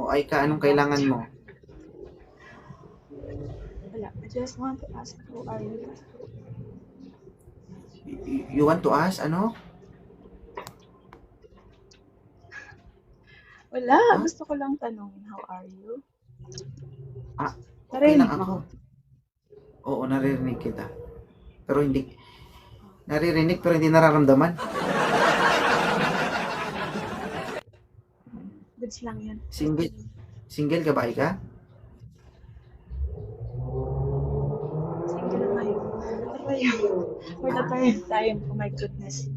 O Aika, anong kailangan mo? Wala. I just want to ask, who are you? You want to ask, ano? Wala. Ha? Gusto ko lang tanungin, how are you? Ah, okay lang Narinig mo ako. ako. Oo, naririnig kita. Pero hindi, naririnig pero hindi nararamdaman. Goods lang yan. Single, single ka ba, Aika? Single ngayon. Aray, for the third time. Oh my goodness.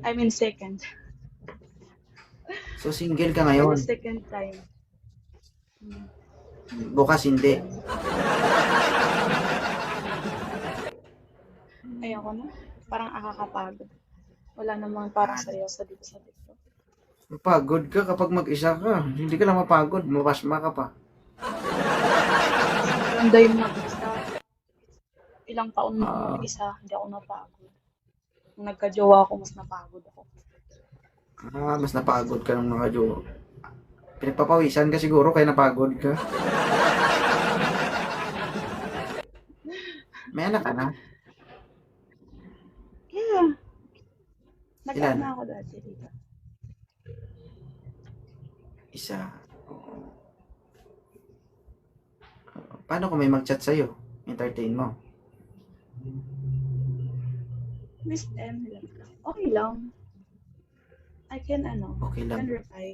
I mean second. So, single ka For the ngayon. second time. Bukas hindi. Ayoko na. Parang nakakapagod. Wala namang parang seryoso dito sa TikTok. Mapagod ka kapag mag-isa ka. Hindi ka lang mapagod, mapasma ka pa. Maganda yung mag-isa. Ilang taon na ako mag-isa, hindi ako napagod. Nung nagka-jowa ako, mas napagod ako. Mas napagod ka ng mga jowa. Pinagpapawisan ka siguro kaya napagod ka. May anak ka na? Yeah. Nag-add Ilan? na ako dati dito. Isa. Oo. Paano kung may mag-chat sa'yo? Entertain mo. Miss M lang. Okay lang. I can Okay can lang. reply.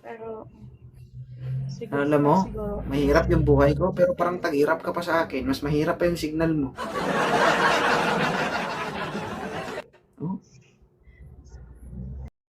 Pero, siguro, Alam mo, siguro, mahirap yung buhay ko pero parang tag-hirap ka pa sa akin. Mas mahirap pa yung signal mo. Oh,